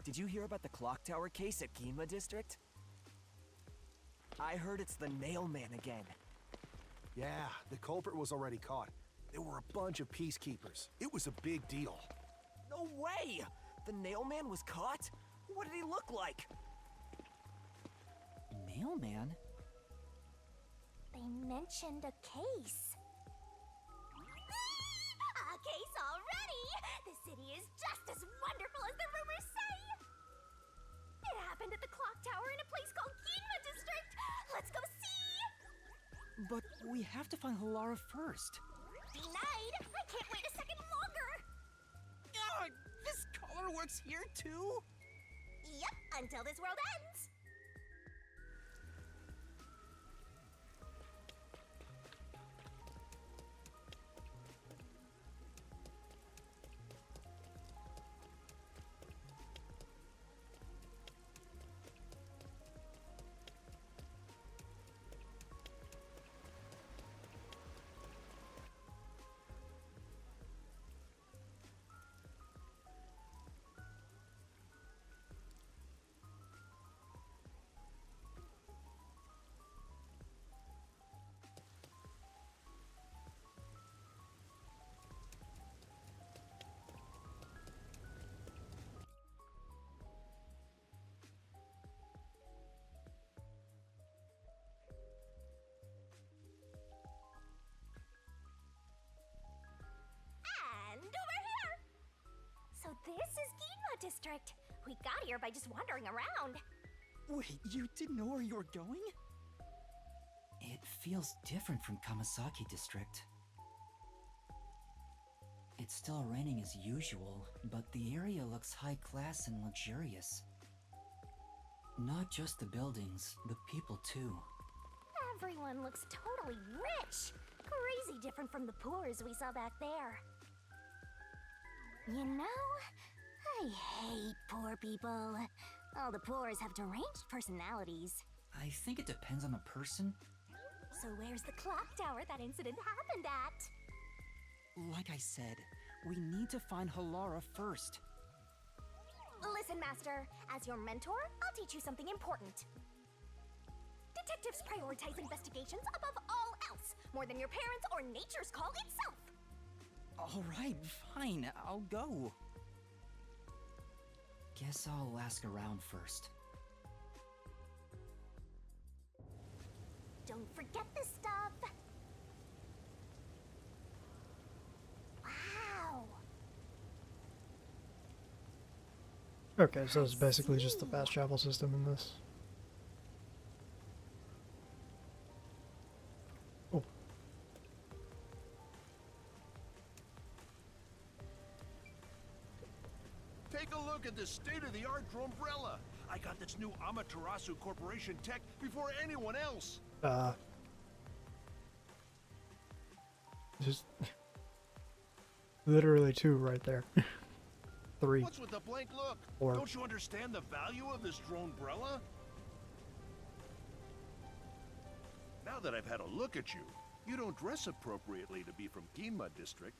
Did you hear about the clock tower case at Ginma District? I heard it's the Nail Man again. Yeah, the culprit was already caught. There were a bunch of peacekeepers. It was a big deal. No way! The Nail Man was caught? What did he look like? Mailman? They mentioned a case. A case already! The city is just as wonderful as the rumors say! It happened at the clock tower in a place called Ginma District! Let's go see! But we have to find Halara first. Denied! I can't wait a second longer! This color works here too? Yep, until this world ends! And over here! So this is Ginma District. We got here by just wandering around. Wait, you didn't know where you were going? It feels different from Kamasaki District. It's still raining as usual, but the area looks high class and luxurious. Not just the buildings, the people too. Everyone looks totally rich. Crazy different from the poors we saw back there. You know, I hate poor people. All the poors have deranged personalities. I think it depends on the person. So where's the clock tower that incident happened at? Like I said, we need to find Halara first. Listen, Master, as your mentor, I'll teach you something important. Detectives prioritize investigations above all else, more than your parents or nature's call itself. Alright, fine, I'll go. Guess I'll ask around first. Don't forget this stuff. Wow. Okay, so it's basically just the fast travel system in this. Oh. Take a look at this state-of-the-art Drombrella. I got this new Amaterasu Corporation tech before anyone else. Just literally two right there. Three. What's with the blank look? Four. Don't you understand the value of this Drombrella? Now that I've had a look at you, you don't dress appropriately to be from Ginma District.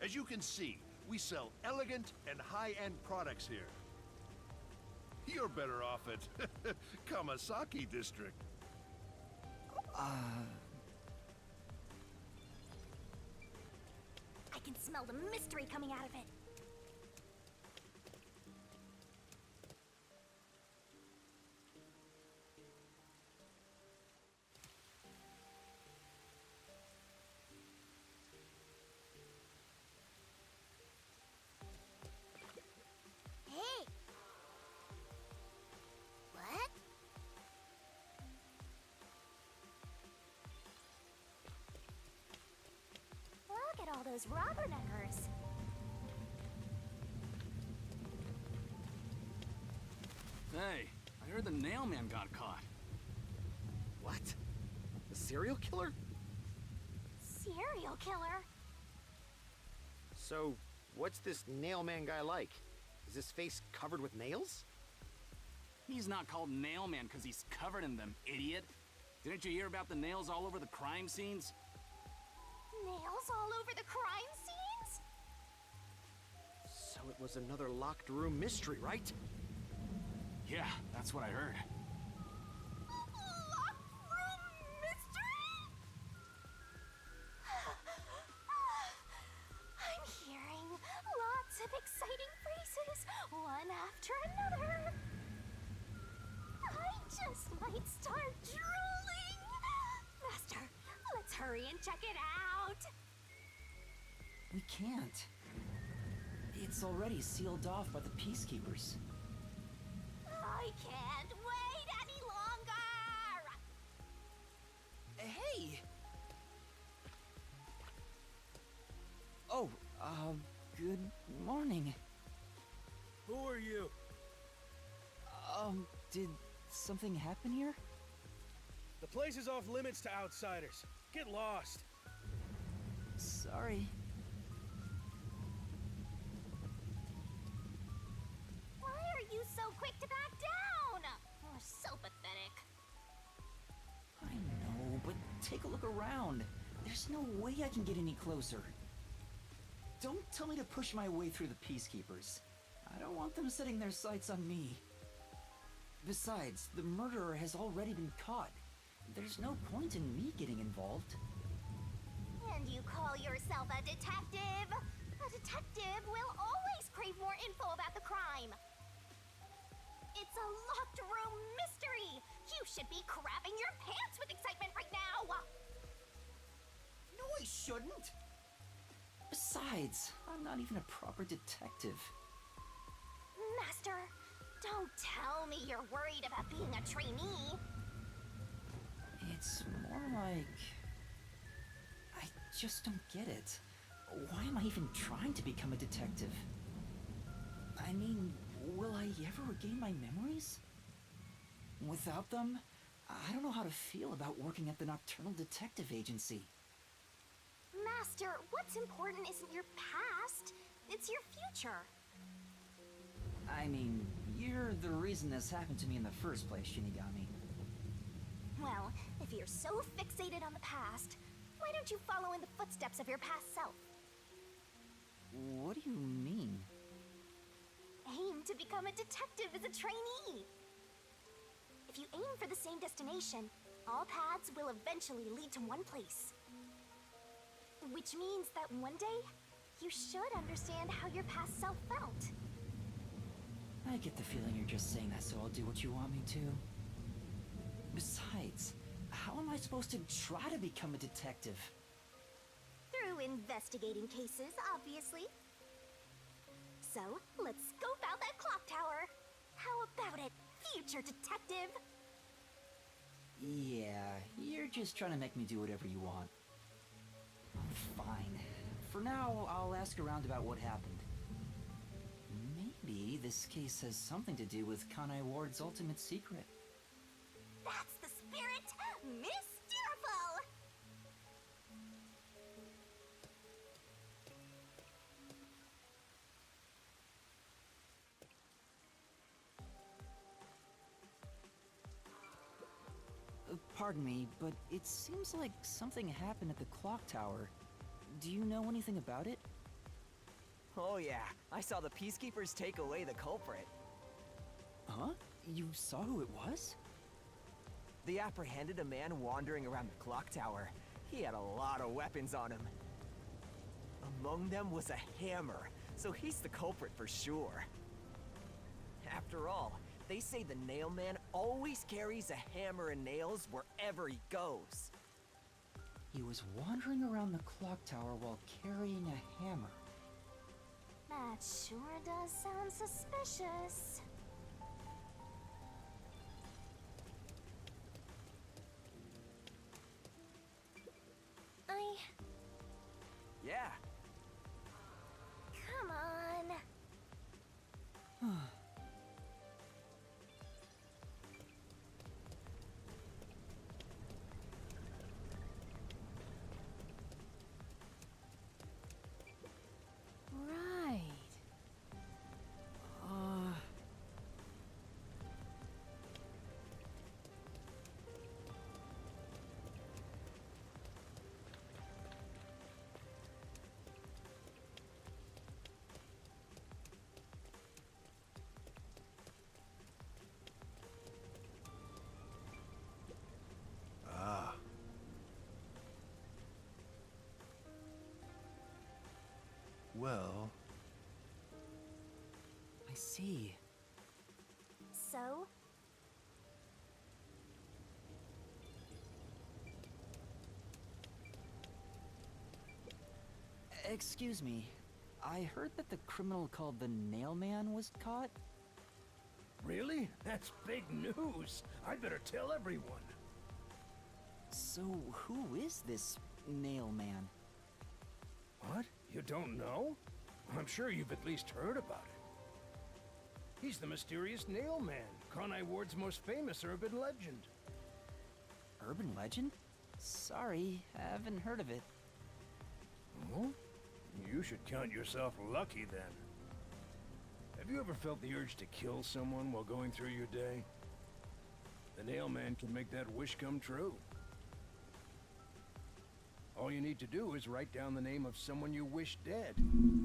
As you can see, we sell elegant and high-end products here. You're better off at Kamasaki District. I can smell the mystery coming out of it. Hey! What? Look at all those rubberneckers. Hey, I heard the Nail Man got caught. What? The serial killer? Serial killer? So, what's this Nail Man guy like? Is his face covered with nails? He's not called Nail Man because he's covered in them, idiot. Didn't you hear about the nails all over the crime scenes? Nails all over the crime scenes? So Well, it was another locked room mystery, right? Yeah, that's what I heard. Locked room mystery? I'm hearing lots of exciting phrases, one after another. I just might start drooling. Master, let's hurry and check it out. We can't. It's already sealed off by the Peacekeepers. I can't wait any longer. Hey! Oh, good morning. Who are you? Did something happen here? The place is off limits to outsiders. Get lost. Sorry. Why are you so quick to back down? You're so pathetic. I know, but take a look around. There's no way I can get any closer. Don't tell me to push my way through the Peacekeepers. I don't want them setting their sights on me. Besides, the murderer has already been caught. There's no point in me getting involved. And you call yourself a detective? A detective will always crave more info about the crime. It's a locked room mystery. You should be crapping your pants with excitement right now. No, I shouldn't. Besides, I'm not even a proper detective. Master, don't tell me you're worried about being a trainee. It's more like... I just don't get it. Why am I even trying to become a detective? I mean, will I ever regain my memories? Without them, I don't know how to feel about working at the Nocturnal Detective Agency. Master, what's important isn't your past, it's your future. I mean, you're the reason this happened to me in the first place, Shinigami. Well, if you're so fixated on the past, why don't you follow in the footsteps of your past self? What do you mean? Aim to become a detective as a trainee. If you aim for the same destination, all paths will eventually lead to one place. Which means that one day, you should understand how your past self felt. I get the feeling you're just saying that so I'll do what you want me to. Besides, how am I supposed to try to become a detective? Through investigating cases, obviously. So, let's scope out that clock tower. How about it, future detective? Yeah, you're just trying to make me do whatever you want. Fine. For now, I'll ask around about what happened. Maybe this case has something to do with Kanai Ward's ultimate secret. That's the spirit! Mysteriful! Pardon me, but it seems like something happened at the clock tower. Do you know anything about it? Oh yeah, I saw the Peacekeepers take away the culprit. Huh? You saw who it was? They apprehended a man wandering around the clock tower. He had a lot of weapons on him. Among them was a hammer, so he's the culprit for sure. After all, they say the Nail Man always carries a hammer and nails wherever he goes. He was wandering around the clock tower while carrying a hammer. That sure does sound suspicious. Yeah, Come on. Right. Excuse me. I heard that the criminal called the Nailman was caught. Really? That's big news. I better tell everyone. So, who is this Nailman? What? You don't know? I'm sure you've at least heard about it. He's the mysterious Nailman, Conai Ward's most famous urban legend. Urban legend? Sorry, haven't heard of it. Oh? You should count yourself lucky then. Have you ever felt the urge to kill someone while going through your day? The Nailman can make that wish come true. All you need to do is write down the name of someone you wish dead.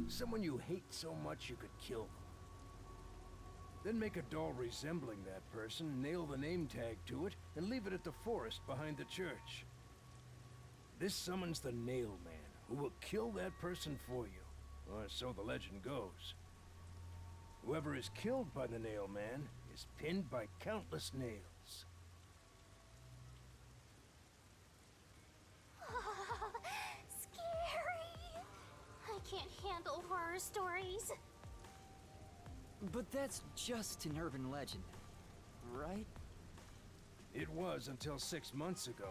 Someone you hate so much you could kill them. Then make a doll resembling that person, nail the name tag to it, and leave it at the forest behind the church. This summons the Nailman, who will kill that person for you. Or so the legend goes. Whoever is killed by the Nailman is pinned by countless nails. Scary. I can't handle horror stories. But that's just an urban legend, right? It was until 6 months ago.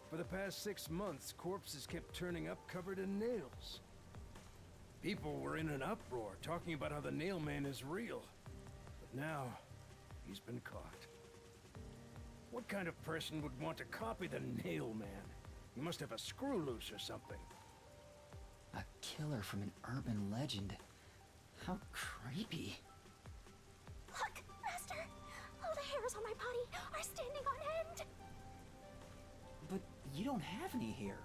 For the past 6 months, corpses kept turning up covered in nails. People were in an uproar, talking about how the Nailman is real. But now, he's been caught. What kind of person would want to copy the Nailman? He must have a screw loose or something. A killer from an urban legend. How creepy. Look, Master! All the hairs on my body are standing on end! But you don't have any hair.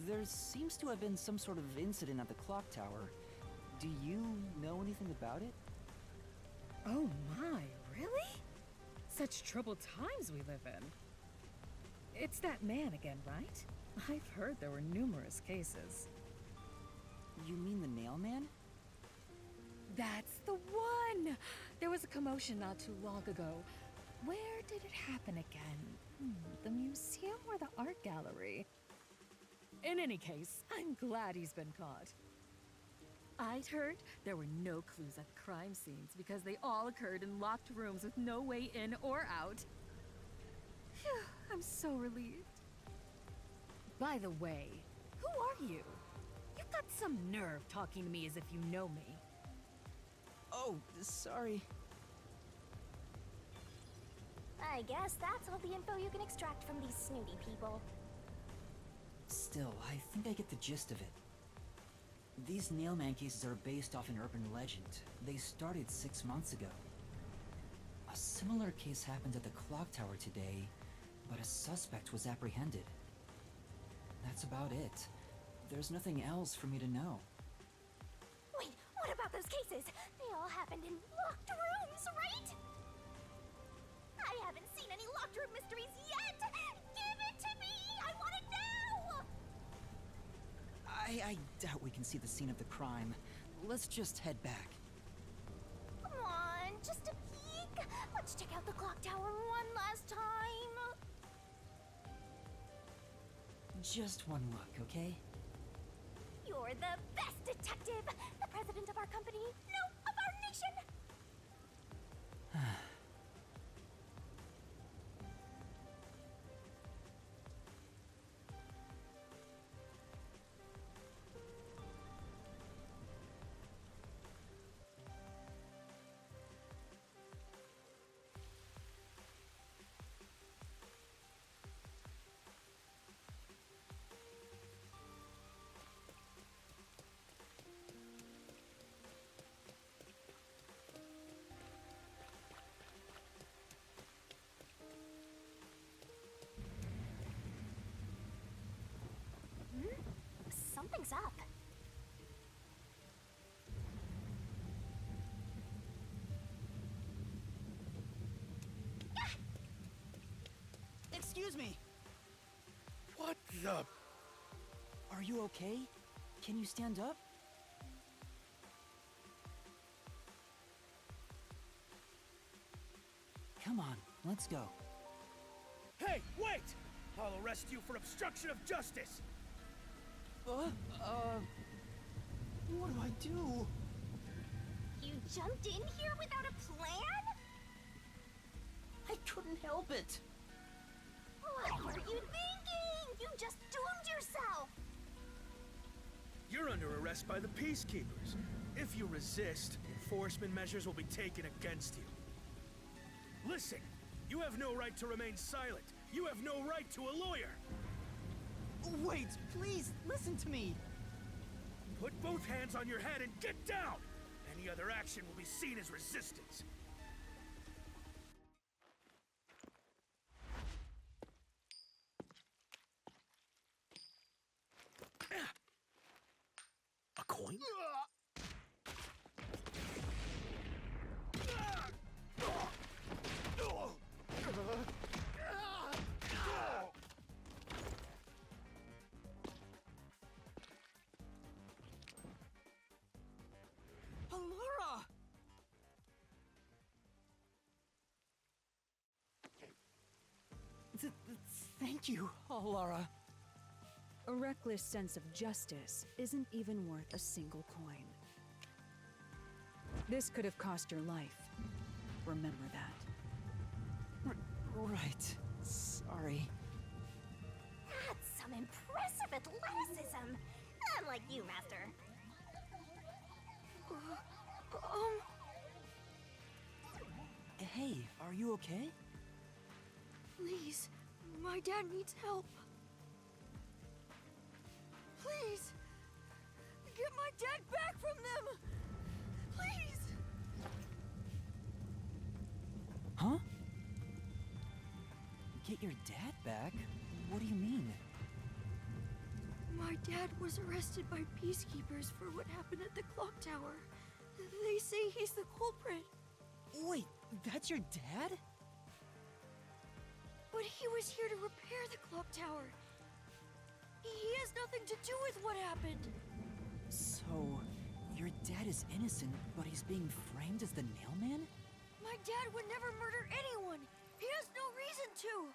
There seems to have been some sort of incident at the clock tower. Do you know anything about it? Oh my, really? Such troubled times we live in. It's that man again, right? I've heard there were numerous cases. You mean the Nailman? That's the one! There was a commotion not too long ago. Where did it happen again? The museum or the art gallery? In any case, I'm glad he's been caught. I'd heard there were no clues at the crime scenes because they all occurred in locked rooms with no way in or out. Phew, I'm so relieved. By the way, who are you? You've got some nerve talking to me as if you know me. Oh, sorry. I guess that's all the info you can extract from these snooty people. Still, I think I get the gist of it. These Nailman cases are based off an urban legend. They started 6 months ago. A similar case happened at the clock tower today, but a suspect was apprehended. That's about it. There's nothing else for me to know. Wait, what about those cases? They all happened in locked rooms, right? I haven't seen any locked room mysteries yet! Give it to me! I want it now! I doubt we can see the scene of the crime. Let's just head back. Come on, just a peek. Let's check out the clock tower one last time. Just one look, okay? You're the best detective! The president of our company, no, of our nation! Something's up. the... Are you okay? Can you stand up? Come on, let's go. Hey, wait! I'll arrest you for obstruction of justice! What do I do? You jumped in here without a plan? I couldn't help it. What were you thinking? You just doomed yourself! You're under arrest by the Peacekeepers. If you resist, enforcement measures will be taken against you. Listen, you have no right to remain silent. You have no right to a lawyer. Wait, please, listen to me. Put both hands on your head and get down! Any other action will be seen as resistance. A coin? Alara! Thank you, Alara. A reckless sense of justice isn't even worth a single coin. This could have cost your life. Remember that. Right. Sorry. That's some impressive athleticism. Unlike you, Master. Hey, are you okay? Please, my dad needs help. Please, get my dad back from them. Please. Huh? Get your dad back? What do you mean? My dad was arrested by peacekeepers for what happened at the clock tower. They say he's the culprit. Wait, that's your dad? But he was here to repair the clock tower. He has nothing to do with what happened. So, your dad is innocent, but he's being framed as the Nailman? My dad would never murder anyone. He has no reason to.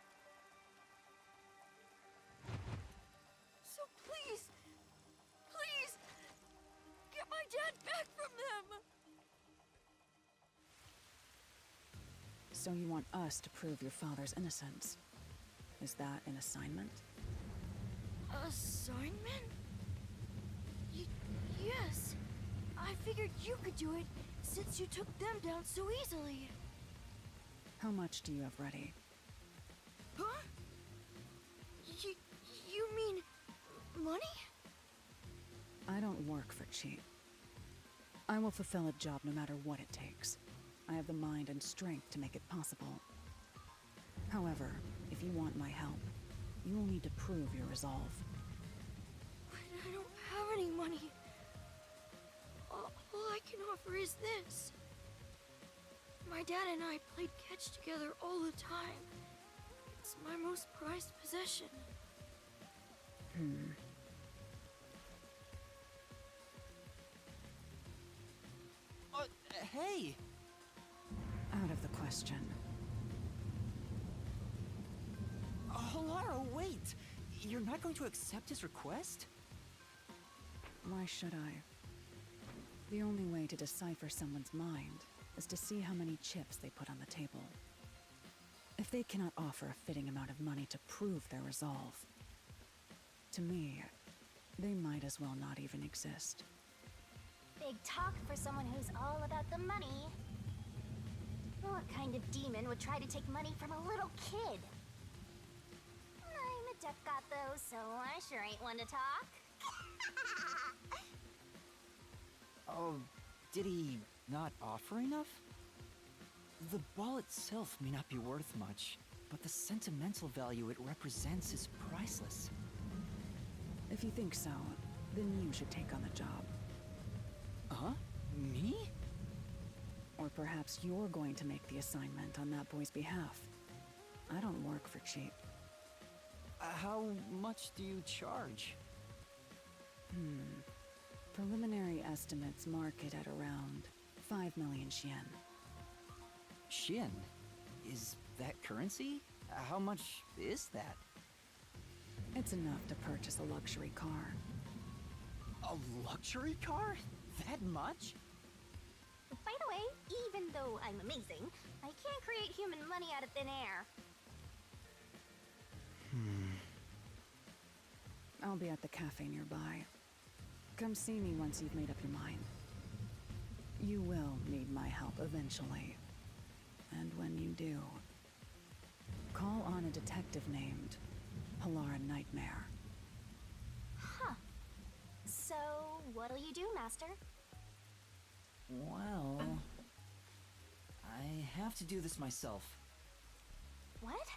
So please, please, get my dad back from them. So you want us to prove your father's innocence? Is that an assignment? Assignment? Yes. I figured you could do it since you took them down so easily. How much do you have ready? Huh? You mean money? I don't work for cheap. I will fulfill a job no matter what it takes. I have the mind and strength to make it possible. However, if you want my help, you will need to prove your resolve. But I don't have any money. All I can offer is this. My dad and I played catch together all the time. It's my most prized possession. Hey! Out of the question. Alara, wait! You're not going to accept his request? Why should I? The only way to decipher someone's mind is to see how many chips they put on the table. If they cannot offer a fitting amount of money to prove their resolve, to me, they might as well not even exist. Big talk for someone who's all about the money. What kind of demon would try to take money from a little kid? I'm a duck got though, so I sure ain't one to talk. Oh, did he not offer enough? The ball itself may not be worth much, but the sentimental value it represents is priceless. If you think so, then you should take on the job. Huh? Me? Or perhaps you're going to make the assignment on that boy's behalf. I don't work for cheap. How much do you charge? Preliminary estimates mark it at around 5 million Xian. Xian? Is that currency? How much is that? It's enough to purchase a luxury car. A luxury car? That much? By the way, even though I'm amazing, I can't create human money out of thin air. I'll be at the cafe nearby. Come see me once you've made up your mind. You will need my help eventually. And when you do, call on a detective named Halara Nightmare. Huh. So, what'll you do, Master? Well, I have to do this myself. What?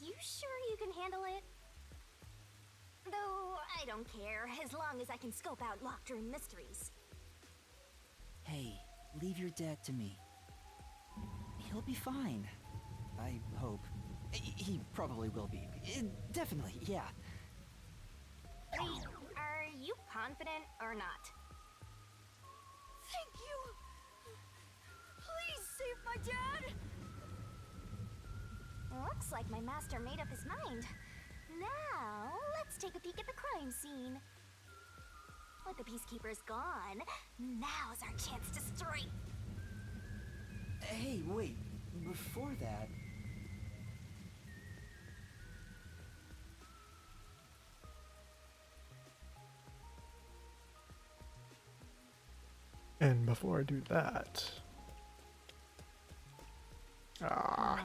You sure you can handle it? Though, I don't care, as long as I can scope out locked room mysteries. Hey, leave your dad to me. He'll be fine. I hope. He probably will be. Definitely, yeah. Wait, are you confident or not? Thank you! Please save my dad! Looks like my master made up his mind. Now, let's take a peek at the crime scene. With the Peacekeepers gone, now's our chance to strike. Hey, wait. Before that... And before I do that... Wow,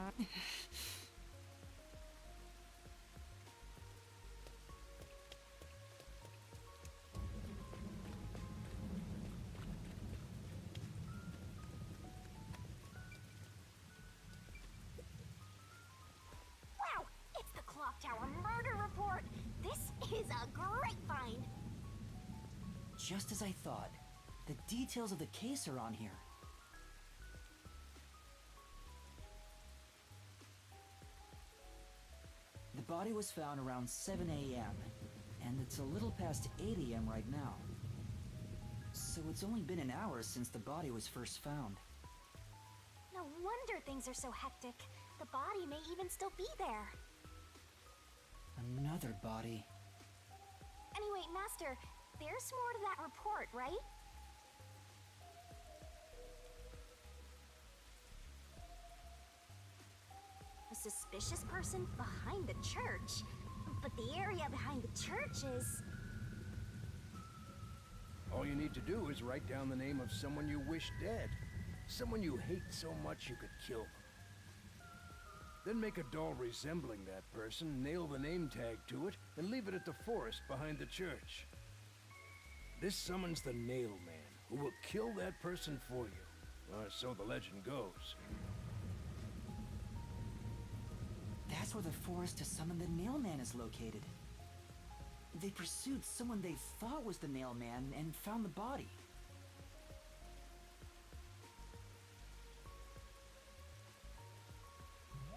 it's the Clock Tower murder report. This is a great find. Just as I thought. The details of the case are on here. The body was found around 7 a.m., and it's a little past 8 a.m. right now. So it's only been an hour since the body was first found. No wonder things are so hectic. The body may even still be there. Another body. Anyway, Master, there's more to that report, right? A suspicious person behind the church. But the area behind the church is... All you need to do is write down the name of someone you wish dead. Someone you hate so much you could kill them. Then make a doll resembling that person, nail the name tag to it, and leave it at the forest behind the church. This summons the Nail Man, who will kill that person for you. Or so the legend goes. That's where the forest to summon the Nail Man is located. They pursued someone they thought was the Nail Man and found the body.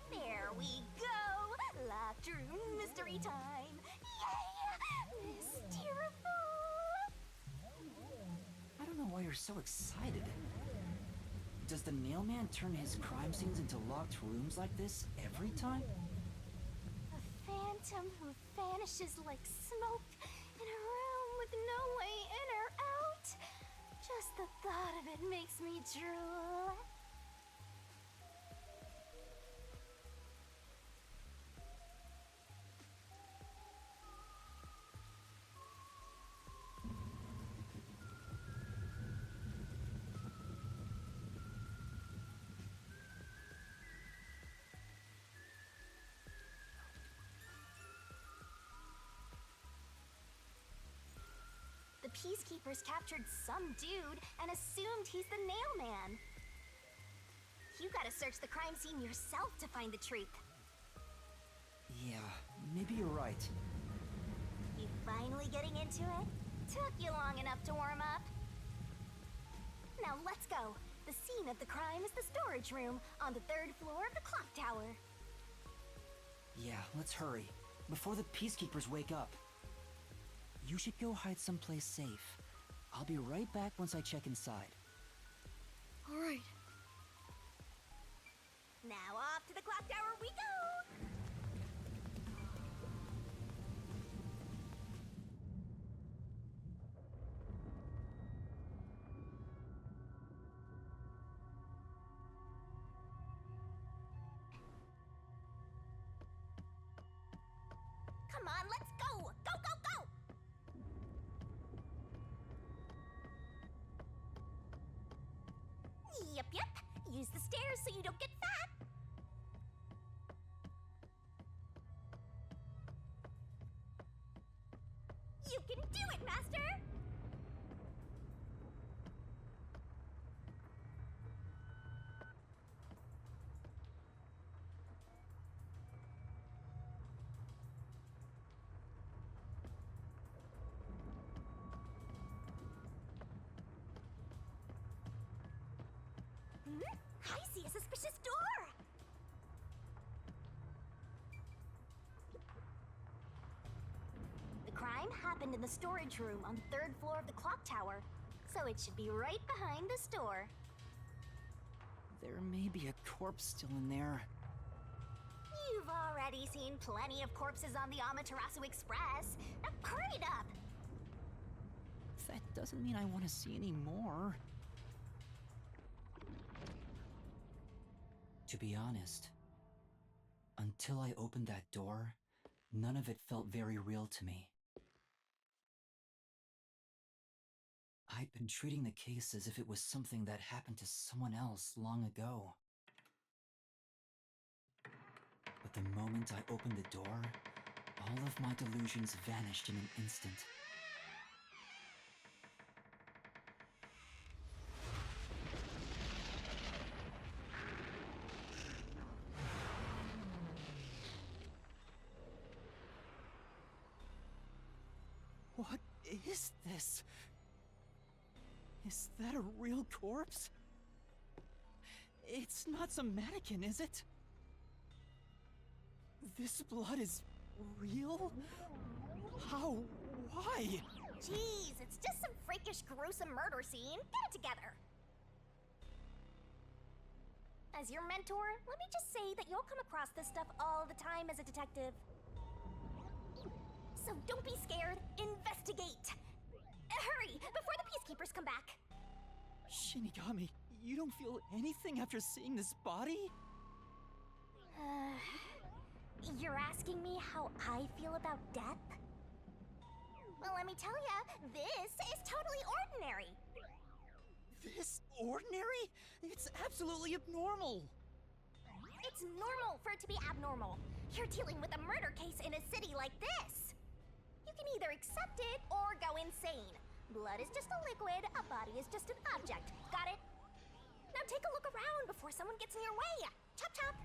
There we go! Locked room mystery time! Yay! Mysteriful! I don't know why you're so excited. Does the Nail Man turn his crime scenes into locked rooms like this every time? A phantom who vanishes like smoke in a room with no way in or out. Just the thought of it makes me drool. The Peacekeepers captured some dude and assumed he's the Nail Man. You gotta search the crime scene yourself to find the truth. Yeah, maybe you're right. You finally getting into it? Took you long enough to warm up. Now let's go. The scene of the crime is the storage room on the 3rd floor of the clock tower. Yeah, let's hurry. before the Peacekeepers wake up. You should go hide someplace safe. I'll be right back once I check inside. All right. Now off to the clock tower we go! Come on, let's go! Go, go, go! Yep, yep. Use the stairs so you don't get fat. You can do it, Master! I see a suspicious door! The crime happened in the storage room on the 3rd floor of the clock tower, so it should be right behind the store. There may be a corpse still in there. You've already seen plenty of corpses on the Amaterasu Express. Now hurry it up! That doesn't mean I want to see any more. To be honest, until I opened that door, none of it felt very real to me. I'd been treating the case as if it was something that happened to someone else long ago. But the moment I opened the door, all of my delusions vanished in an instant. What is this? Is that a real corpse? It's not some mannequin, is it? This blood is real? How? Why? Jeez, it's just some freakish, gruesome murder scene. Get it together. As your mentor, let me just say that you'll come across this stuff all the time as a detective. So don't be scared. Investigate. Hurry, before the Peacekeepers come back. Shinigami, you don't feel anything after seeing this body? You're asking me how I feel about death? Well, let me tell ya, this is totally ordinary. This ordinary? It's absolutely abnormal. It's normal for it to be abnormal. You're dealing with a murder case in a city like this. You can either accept it or go insane. Blood is just a liquid, a body is just an object. Got it? Now take a look around before someone gets in your way. Chop chop.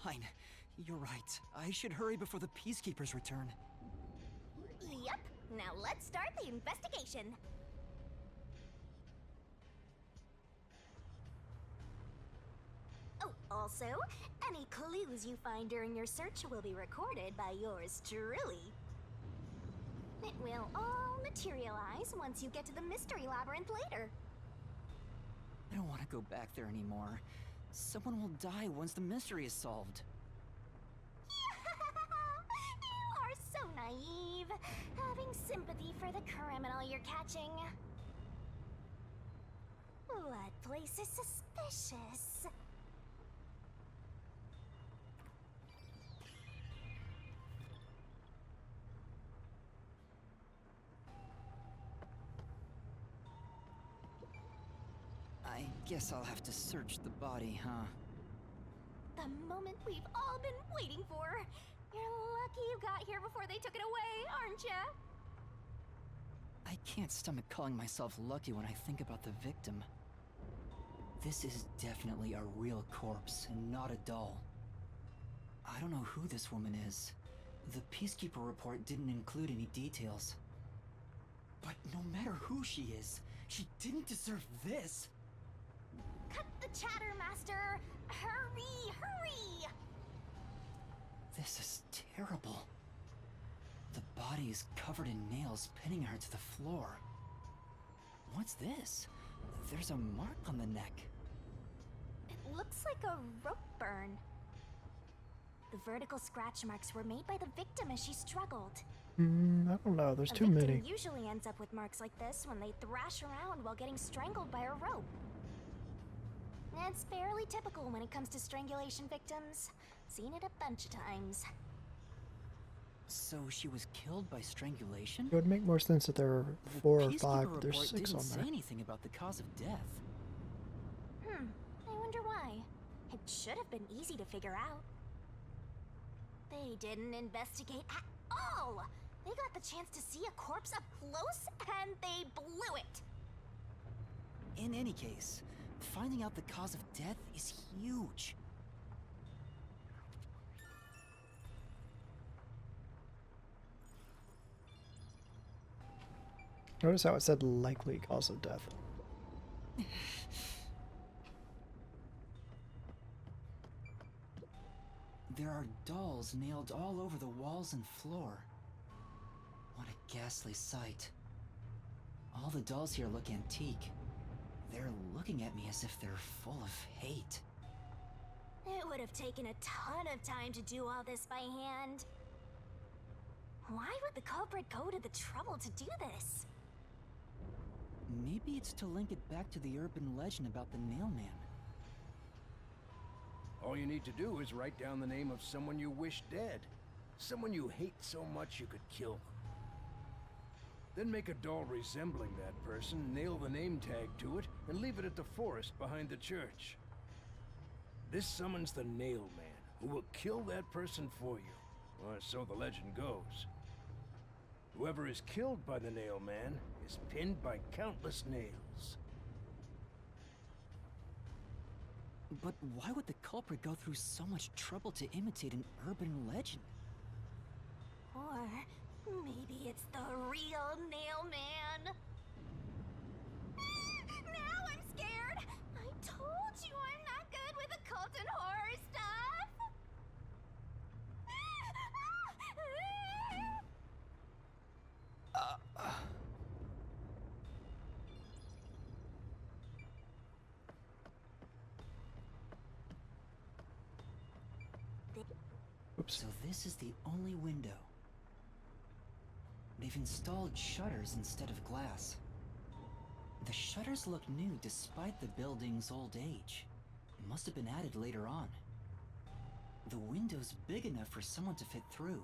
Fine. You're right. I should hurry before the Peacekeepers return. Yep. Now let's start the investigation. Oh, also, any clues you find during your search will be recorded by yours truly. It will all materialize once you get to the Mystery Labyrinth later. I don't want to go back there anymore. Someone will die once the mystery is solved. You are so naive, having sympathy for the criminal you're catching. What place is suspicious? I guess I'll have to search the body, huh? The moment we've all been waiting for. You're lucky you got here before they took it away, aren't ya? I can't stomach calling myself lucky when I think about the victim. This is definitely a real corpse and not a doll. I don't know who this woman is. The Peacekeeper report didn't include any details. But no matter who she is, She didn't deserve this. Cut the chatter, Master! Hurry, hurry! This is terrible. The body is covered in nails pinning her to the floor. What's this? There's a mark on the neck. It looks like a rope burn. The vertical scratch marks were made by the victim as she struggled. I don't know. There's too A victim many. usually ends up with marks like this when they thrash around while getting strangled by a rope. It's fairly typical when it comes to strangulation victims. Seen it a bunch of times. So she was killed by strangulation? It would make more sense that there are 4 or Peacekeeper 5, but there's report 6 didn't on say there. anything about the cause of death. I wonder why. It should have been easy to figure out. They didn't investigate at all! They got the chance to see a corpse up close, and they blew it! In any case, finding out the cause of death is huge. Notice how it said likely cause of death. There are dolls nailed all over the walls and floor. What a ghastly sight. All the dolls here look antique. They're looking at me as if they're full of hate. It would have taken a ton of time to do all this by hand. Why would the culprit go to the trouble to do this? Maybe it's to link it back to the urban legend about the Nailman. All you need to do is write down the name of someone you wish dead. Someone you hate so much you could kill them. Then make a doll resembling that person, nail the name tag to it, and leave it at the forest behind the church. This summons the Nailman, who will kill that person for you. Or so the legend goes. Whoever is killed by the Nailman is pinned by countless nails. But why would the culprit go through so much trouble to imitate an urban legend? Or maybe it's the real Nailman. Now I'm scared! I told you I'm not good with occult and horror stuff! Oops. So this is the only window. They've installed shutters instead of glass. The shutters look new despite the building's old age. Must have been added later on. The window's big enough for someone to fit through.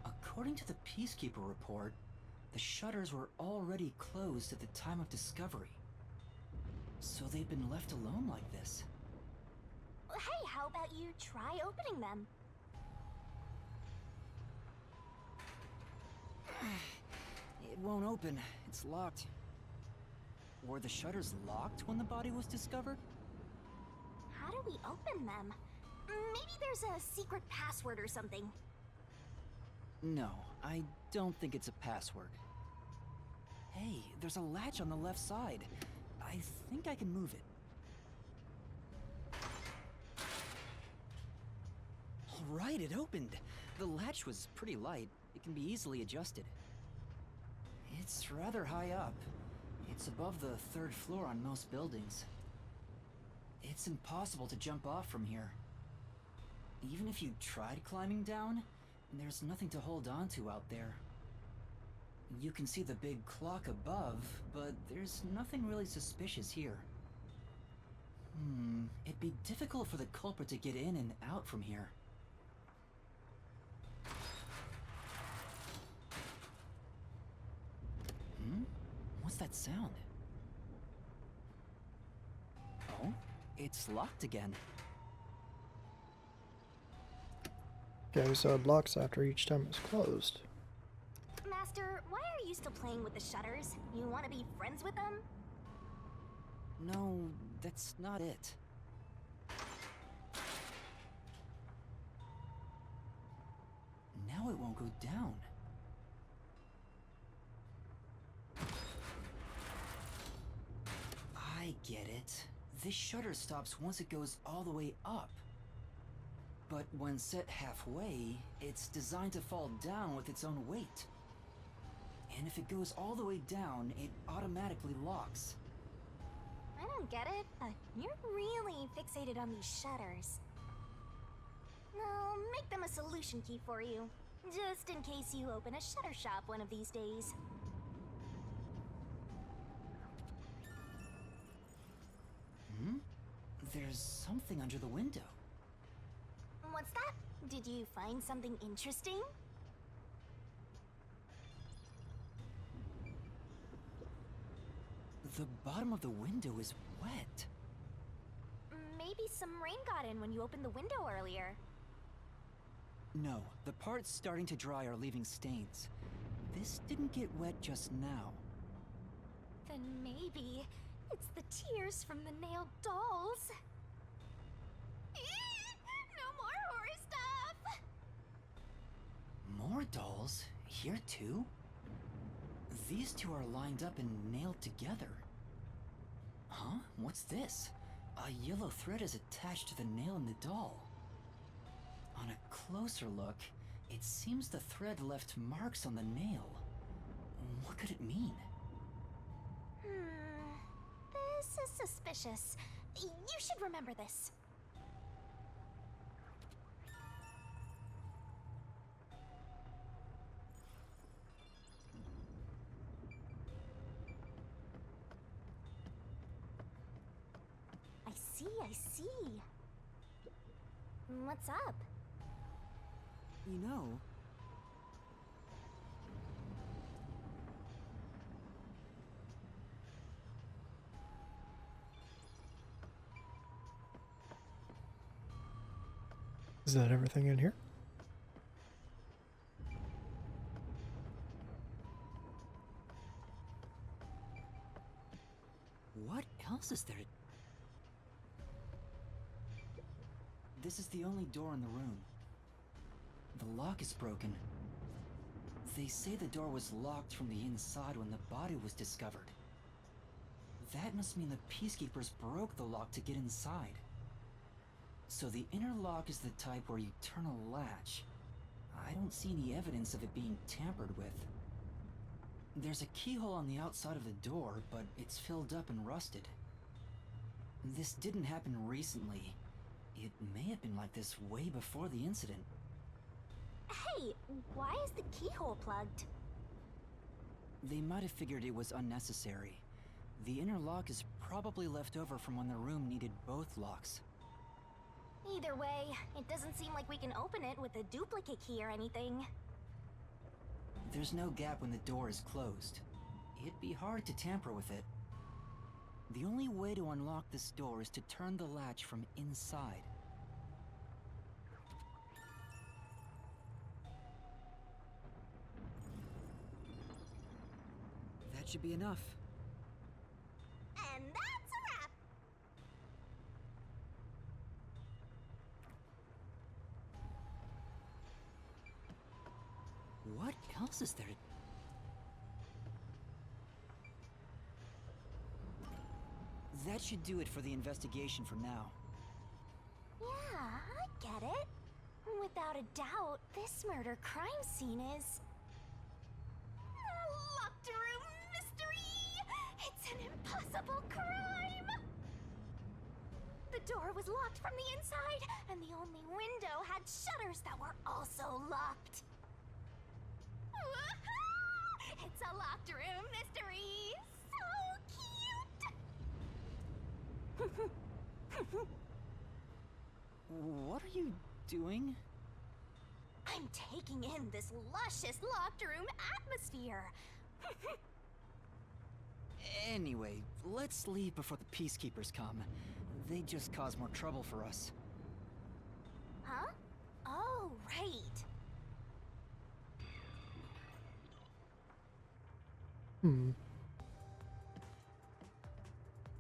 According to the Peacekeeper report, the shutters were already closed at the time of discovery. So they've been left alone like this. Hey, how about you try opening them? It won't open. It's locked. Were the shutters locked when the body was discovered? How do we open them? Maybe there's a secret password or something. No, I don't think it's a password. Hey, there's a latch on the left side. I think I can move it. All right, it opened. The latch was pretty light. It can be easily adjusted. It's rather high up. It's above the 3rd floor on most buildings. It's impossible to jump off from here. Even if you tried climbing down, there's nothing to hold on to out there. You can see the big clock above, but there's nothing really suspicious here. It'd be difficult for the culprit to get in and out from here. What's that sound? Oh, it's locked again. Okay, so it locks after each time it's closed. Master, why are you still playing with the shutters? You want to be friends with them? No, that's not it. now it won't go down. I get it. This shutter stops once it goes all the way up. But when set halfway, it's designed to fall down with its own weight. And if it goes all the way down, it automatically locks. I don't get it, but you're really fixated on these shutters. I'll make them a solution key for you, just in case you open a shutter shop one of these days. There's something under the window. What's that? Did you find something interesting? The bottom of the window is wet. Maybe some rain got in when you opened the window earlier. No, the parts starting to dry are leaving stains. This didn't get wet just now. Then maybe it's the tears from the nailed dolls. No more horror stuff! More dolls? Here too? These two are lined up and nailed together. Huh? What's this? A yellow thread is attached to the nail in the doll. On a closer look, it seems the thread left marks on the nail. What could it mean? This is suspicious. You should remember this. I see. What's up? You know... Is that everything in here? What else is there? This is the only door in the room. The lock is broken. They say the door was locked from the inside when the body was discovered. That must mean the Peacekeepers broke the lock to get inside. So the inner lock is the type where you turn a latch. I don't see any evidence of it being tampered with. There's a keyhole on the outside of the door, but it's filled up and rusted. This didn't happen recently. It may have been like this way before the incident. Hey, why is the keyhole plugged? They might have figured it was unnecessary. The inner lock is probably left over from when the room needed both locks. Either way, it doesn't seem like we can open it with a duplicate key or anything. There's no gap when the door is closed. It'd be hard to tamper with it. The only way to unlock this door is to turn the latch from inside. That should be enough. And that's a wrap! What else is there? That should do it for the investigation for now. Yeah, I get it. Without a doubt, this murder crime scene is... a locked room mystery! It's an impossible crime! The door was locked from the inside, and the only window had shutters that were also locked. Woohoo! It's a locked room mystery! So cute! What are you doing? I'm taking in this luscious locked room atmosphere. Anyway, let's leave before the Peacekeepers come. They just cause more trouble for us. Huh? Oh, right.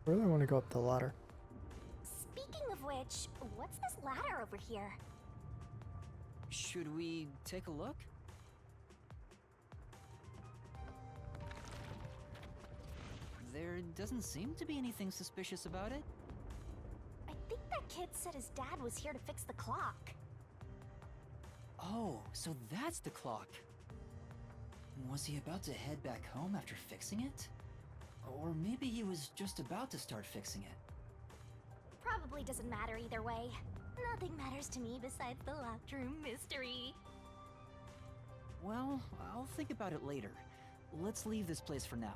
Really want to go up the ladder. Speaking of which, what's this ladder over here? Should we take a look? There doesn't seem to be anything suspicious about it. I think that kid said his dad was here to fix the clock. Oh, so that's the clock. Was he about to head back home after fixing it? Or maybe he was just about to start fixing it. Probably doesn't matter either way. Nothing matters to me besides the locked room mystery. Well, I'll think about it later. Let's leave this place for now.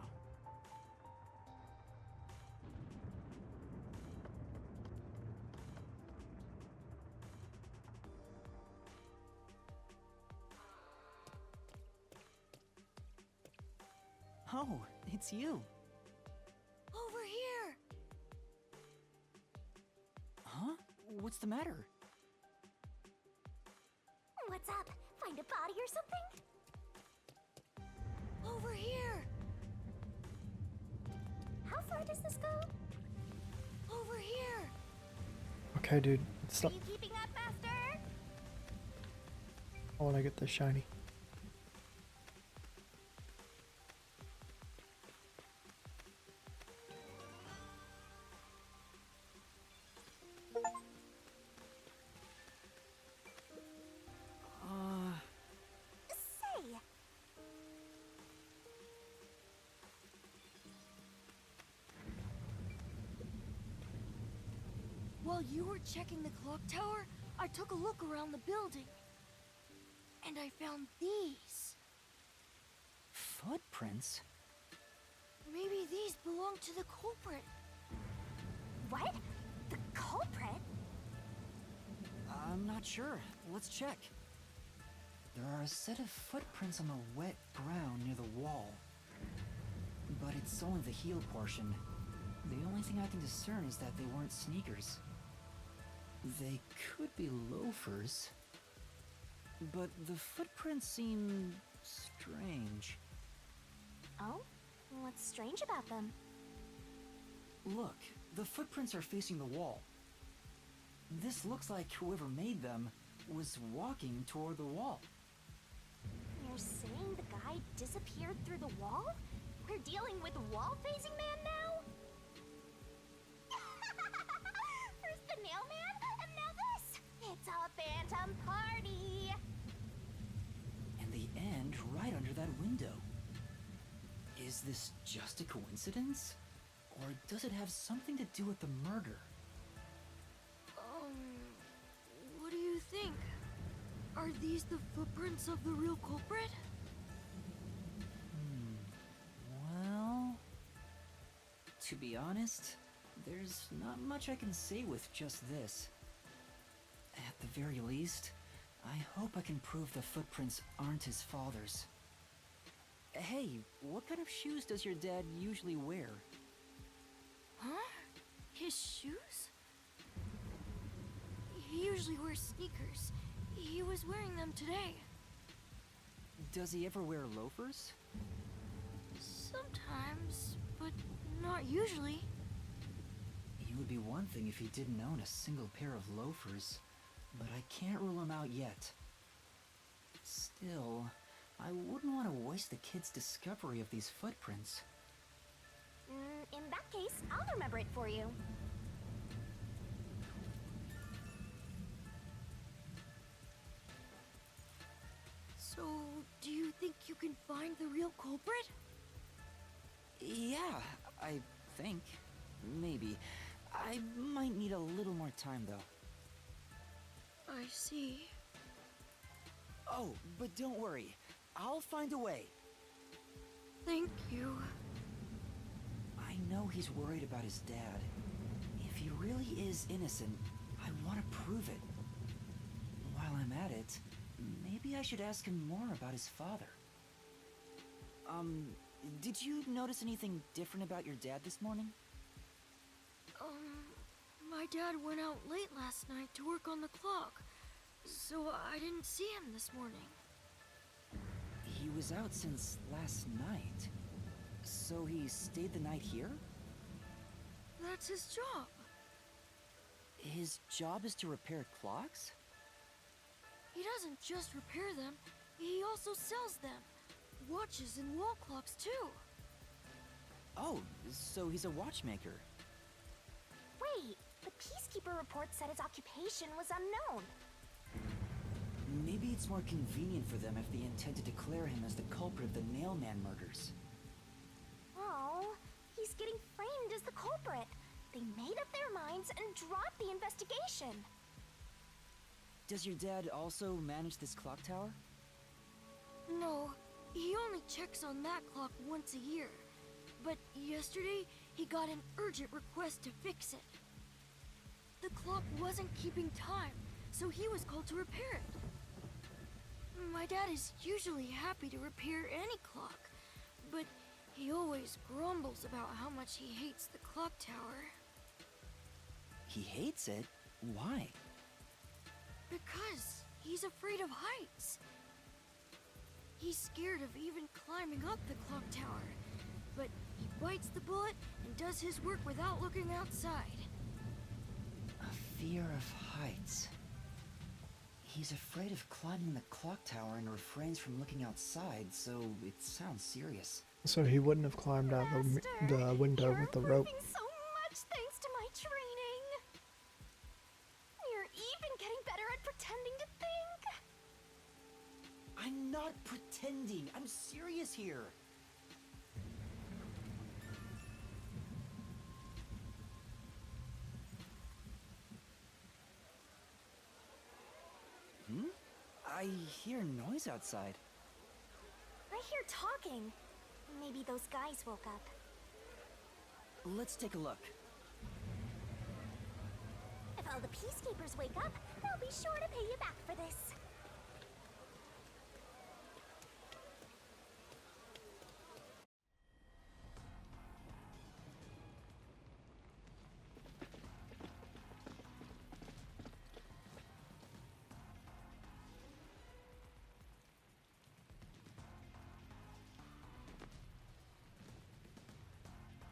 Oh, it's you. Over here! Huh? What's the matter? What's up? Find a body or something? Over here! How far does this go? Over here! Okay, dude. Stop. Are you keeping up, Master? I want to get this shiny. Say! While you were checking the clock tower, I took a look around the building. And I found these. Footprints? Maybe these belong to the culprit. What? The culprit? I'm not sure. Let's check. There are a set of footprints on the wet ground near the wall. But it's only the heel portion. The only thing I can discern is that they weren't sneakers. They could be loafers. But the footprints seem strange. Oh? What's strange about them? Look, the footprints are facing the wall. This looks like whoever made them was walking toward the wall. You're saying the guy disappeared through the wall? We're dealing with wall-facing man now? First the nail man, and now this! It's a phantom party! And the end right under that window. Is this just a coincidence? Or does it have something to do with the murder? What do you think? Are these the footprints of the real culprit? Well, to be honest, there's not much I can say with just this. At the very least, I hope I can prove the footprints aren't his father's. Hey, what kind of shoes does your dad usually wear? Huh? His shoes? He usually wears sneakers. He was wearing them today. Does he ever wear loafers? Sometimes, but not usually. It would be one thing if he didn't own a single pair of loafers, but I can't rule him out yet. Still, I wouldn't want to waste the kid's discovery of these footprints. In that case, I'll remember it for you. So, do you think you can find the real culprit? Yeah, I think. Maybe. I might need a little more time, though. I see. Oh, but don't worry. I'll find a way. Thank you. I know he's worried about his dad. If he really is innocent, I want to prove it. While I'm at it, maybe I should ask him more about his father. Did you notice anything different about your dad this morning? My dad went out late last night to work on the clock, so I didn't see him this morning. He was out since last night. So he stayed the night here? That's his job. His job is to repair clocks? He doesn't just repair them, he also sells them. Watches and wall clocks, too. Oh, so he's a watchmaker. Wait, the Peacekeeper report said his occupation was unknown. Maybe it's more convenient for them if they intend to declare him as the culprit of the Nailman murders. Oh, he's getting framed as the culprit. They made up their minds and dropped the investigation. Does your dad also manage this clock tower? No, he only checks on that clock once a year. But yesterday, he got an urgent request to fix it. The clock wasn't keeping time, so he was called to repair it. My dad is usually happy to repair any clock, but he always grumbles about how much he hates the clock tower. He hates it? Why? Because he's afraid of heights. He's scared of even climbing up the clock tower, but he bites the bullet and does his work without looking outside. A fear of heights. He's afraid of climbing the clock tower and refrains from looking outside, so it sounds serious. So he wouldn't have climbed out the window with the rope. You're improving so much thanks to my training. You're even getting better at pretending to think. I'm not pretending. I'm serious here. I hear noise outside. I hear talking. Maybe those guys woke up. Let's take a look. If all the Peacekeepers wake up, they'll be sure to pay you back for this.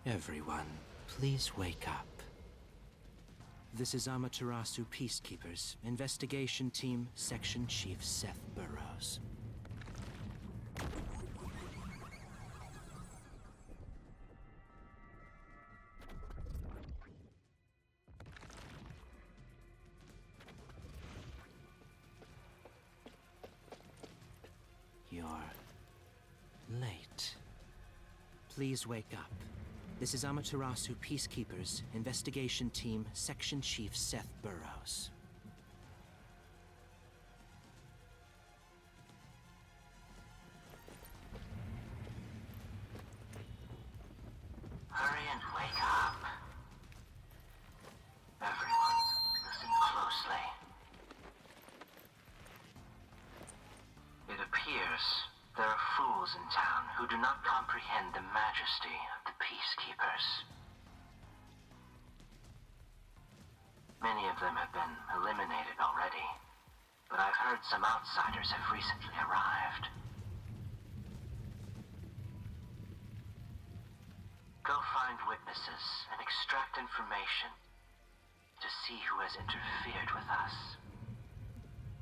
Everyone, please wake up. This is Amaterasu Peacekeepers, Investigation Team, Section Chief Seth Burrows. You're late. Please wake up. This is Amaterasu Peacekeepers, Investigation Team, Section Chief Seth Burrows. Hurry and wake up. Everyone, listen closely. It appears there are fools in town who do not comprehend the majesty of the Peacekeepers. Many of them have been eliminated already, but I've heard some outsiders have recently arrived. Go find witnesses and extract information to see who has interfered with us.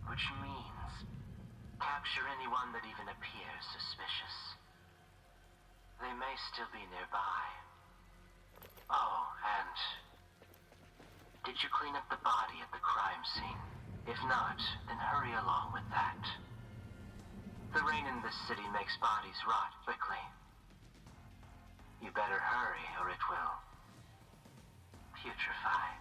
Which means capture anyone that even appears suspicious. They may still be nearby. Oh, and did you clean up the body at the crime scene? If not, then hurry along with that. The rain in this city makes bodies rot quickly. You better hurry or it will putrefy.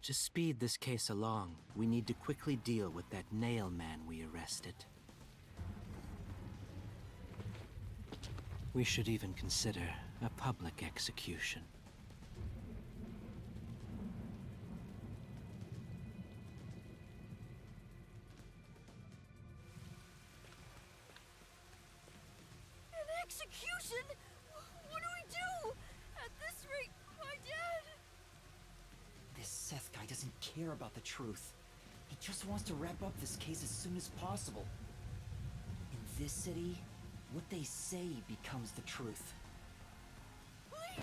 To speed this case along, we need to quickly deal with that nail man we arrested. We should even consider a public execution. An execution? What do we do? At this rate, my dad... This Seth guy doesn't care about the truth. He just wants to wrap up this case as soon as possible. In this city, what they say becomes the truth. Please!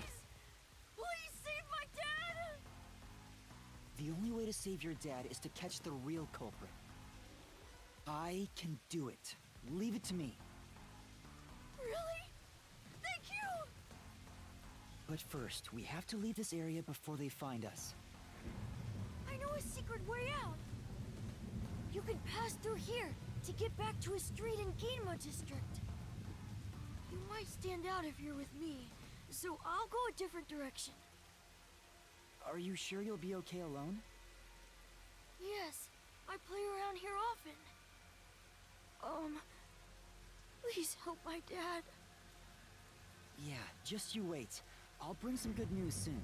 save your dad is to catch the real culprit. I can do it. Leave it to me. Really? Thank you! But first, we have to leave this area before they find us. I know a secret way out. You can pass through here to get back to a street in Ginma District. You might stand out if you're with me, so I'll go a different direction. Are you sure you'll be okay alone? Yes, I play around here often. Please help my dad. Yeah, just you wait. I'll bring some good news soon.